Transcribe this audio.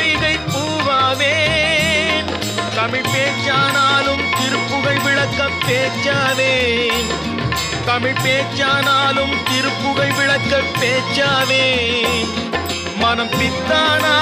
பொய்கை பூவாவேன். தமிழ் பேச்சானாலும் திருப்புகழ் விளக்க பேச்சாவேன். தமிழ் பேச்சானாலும் திருப்புகழ் விளக்க பேச்சாவேன். மனம் பித்தானா